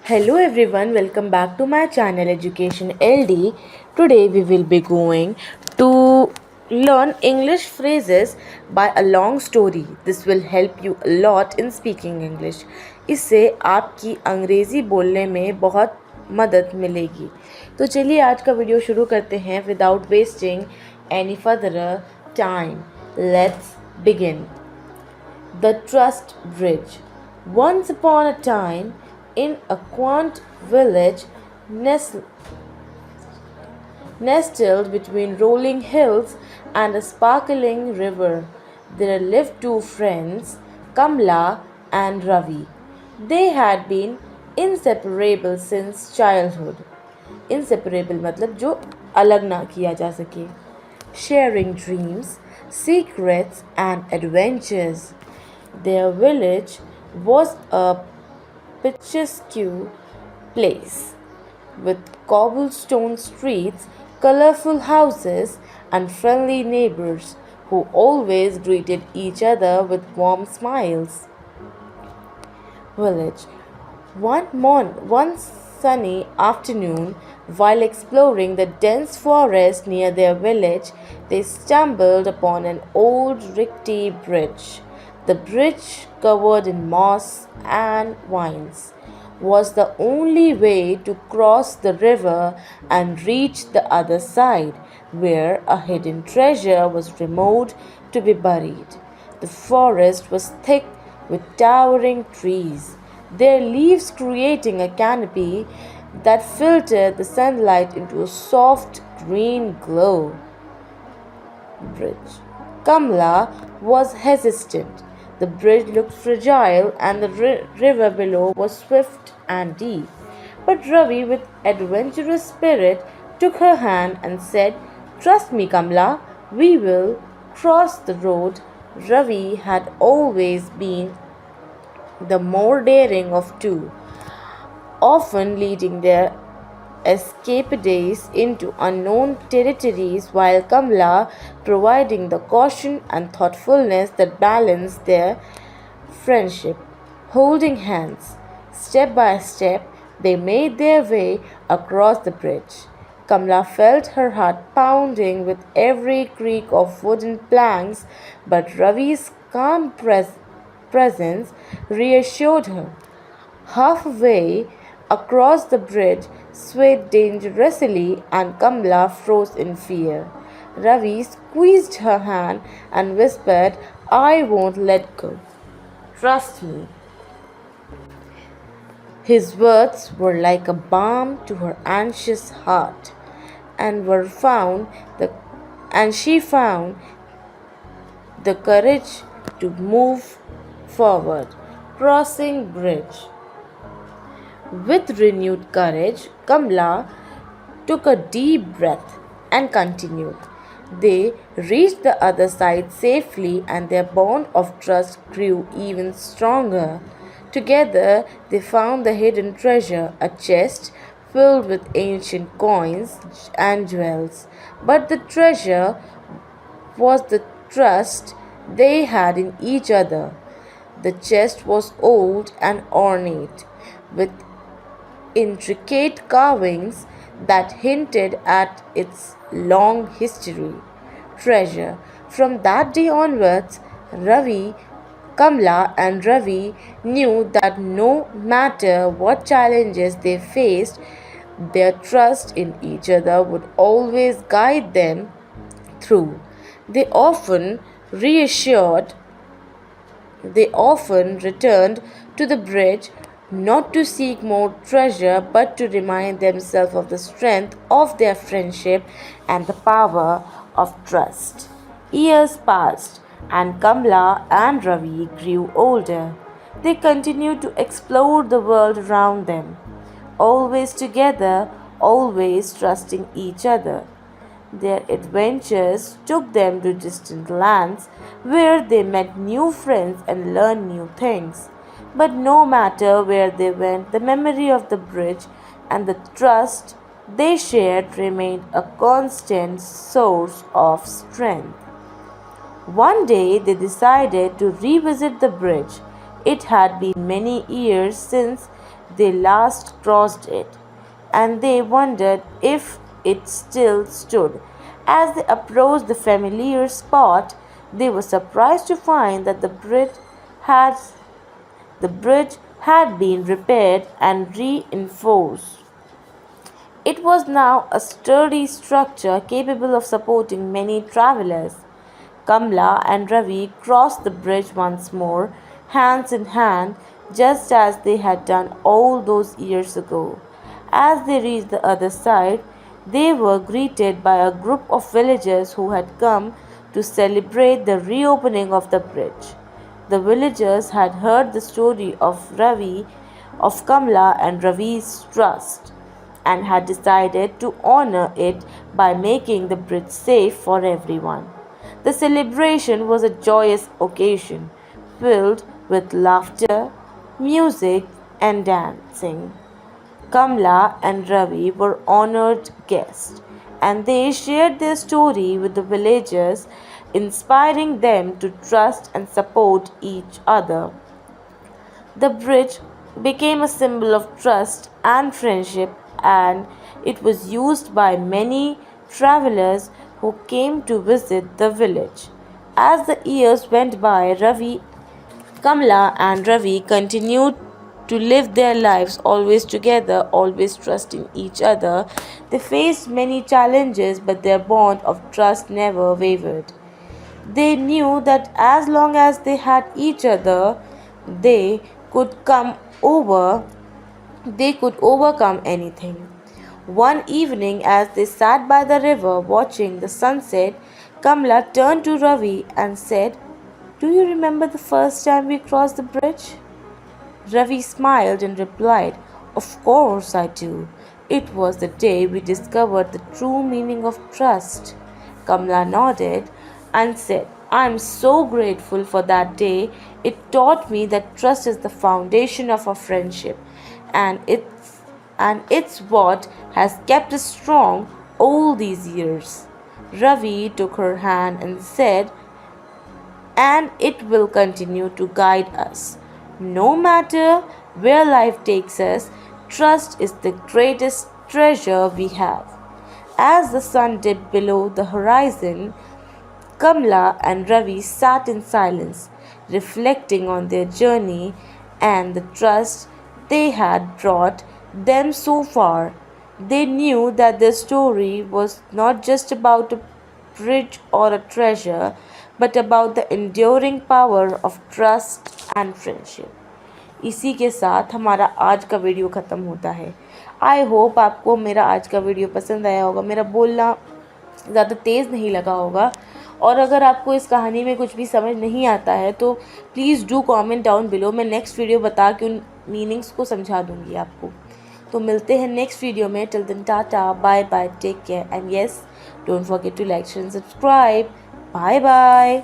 Hello everyone, welcome back to my channel Education LD. Today we will be going to learn English phrases by a long story. This will help you a lot in speaking English. इससे आपकी अंग्रेज़ी बोलने में बहुत मदद मिलेगी. तो चलिए आज का वीडियो शुरू करते हैं without wasting any further time. Let's begin. The Trust Bridge. Once upon a time, in a quaint village nestled between rolling hills and a sparkling river, there lived two friends, Kamla and Ravi. They had been inseparable since childhood. Inseparable मतलब जो अलग ना किया जा सके. Sharing dreams, secrets and adventures. Their village was a picturesque place with cobblestone streets, colorful houses, and friendly neighbors who always greeted each other with warm smiles. Village. One sunny afternoon, while exploring the dense forest near their village, they stumbled upon an old rickety bridge. The bridge, covered in moss and vines, was the only way to cross the river and reach the other side, where a hidden treasure was removed to be buried. The forest was thick with towering trees, their leaves creating a canopy that filtered the sunlight into a soft green glow. Bridge. Kamla was hesitant. The bridge looked fragile and the river below was swift and deep. But Ravi, with adventurous spirit, took her hand and said, "Trust me, Kamla, we will cross the road." Ravi had always been the more daring of two, often leading their escapades into unknown territories, while Kamla providing the caution and thoughtfulness that balanced their friendship. Holding hands, step by step, they made their way across the bridge. Kamla felt her heart pounding with every creak of wooden planks, but Ravi's calm presence reassured her. Halfway across the bridge swayed dangerously and Kamla froze in fear. Ravi squeezed her hand and whispered, "I won't let go. Trust me." His words were like a balm to her anxious heart, and she found the courage to move forward, crossing bridge. With renewed courage, Kamla took a deep breath and continued. They reached the other side safely, and their bond of trust grew even stronger. Together, they found the hidden treasure, a chest filled with ancient coins and jewels. But the treasure was the trust they had in each other. The chest was old and ornate, with intricate carvings that hinted at its long history. Treasure. From that day onwards, Kamla and Ravi knew that no matter what challenges they faced, their trust in each other would always guide them through. They often reassured they often returned to the bridge not to seek more treasure but to remind themselves of the strength of their friendship and the power of trust. Years passed, and Kamla and Ravi grew older. They continued to explore the world around them, always together, always trusting each other. Their adventures took them to distant lands where they met new friends and learned new things. But no matter where they went, the memory of the bridge and the trust they shared remained a constant source of strength. One day they decided to revisit the bridge. It had been many years since they last crossed it, and they wondered if it still stood. As they approached the familiar spot, they were surprised to find that had the bridge had been repaired and reinforced. It was now a sturdy structure capable of supporting many travelers. Kamla and Ravi crossed the bridge once more, hands in hand, just as they had done all those years ago. As they reached the other side, they were greeted by a group of villagers who had come to celebrate the reopening of the bridge. The villagers had heard the story of Kamla and Ravi's trust, and had decided to honor it by making the bridge safe for everyone. The celebration was a joyous occasion, filled with laughter, music, and dancing. Kamla and Ravi were honored guests, and they shared their story with the villagers, inspiring them to trust and support each other. The bridge became a symbol of trust and friendship, and it was used by many travelers who came to visit the village. As the years went by, Kamla and Ravi continued to live their lives always together, always trusting each other. They faced many challenges, but their bond of trust never wavered. They knew that as long as they had each other, they could come over they could overcome anything. One evening, as they sat by the river watching the sunset, Kamla turned to Ravi and said, "Do you remember the first time we crossed the bridge?" Ravi smiled and replied, "Of course I do. It was the day we discovered the true meaning of trust." Kamla nodded and said, "I am so grateful for that day. It taught me that trust is the foundation of our friendship, and it's what has kept us strong all these years." Ravi took her hand and said, "And it will continue to guide us. No matter where life takes us, trust is the greatest treasure we have." As the sun dipped below the horizon, Kamla and Ravi sat in silence, reflecting on their journey and the trust they had brought them so far. They knew that their story was not just about a bridge or a treasure, but about the enduring power of trust and friendship. इसी के साथ हमारा आज का video ख़त्म होता है। I hope आपको मेरा आज का वीडियो पसंद आया होगा, मेरा बोलना ज़्यादा तेज़ नहीं लगा होगा, और अगर आपको इस कहानी में कुछ भी समझ नहीं आता है तो please do comment down below. मैं नेक्स्ट वीडियो बता के उन मीनिंग्स को समझा दूँगी आपको। तो मिलते हैं नेक्स्ट वीडियो में। Till then tata, bye bye, take care, and yes, don't forget to like, share and subscribe. Bye bye.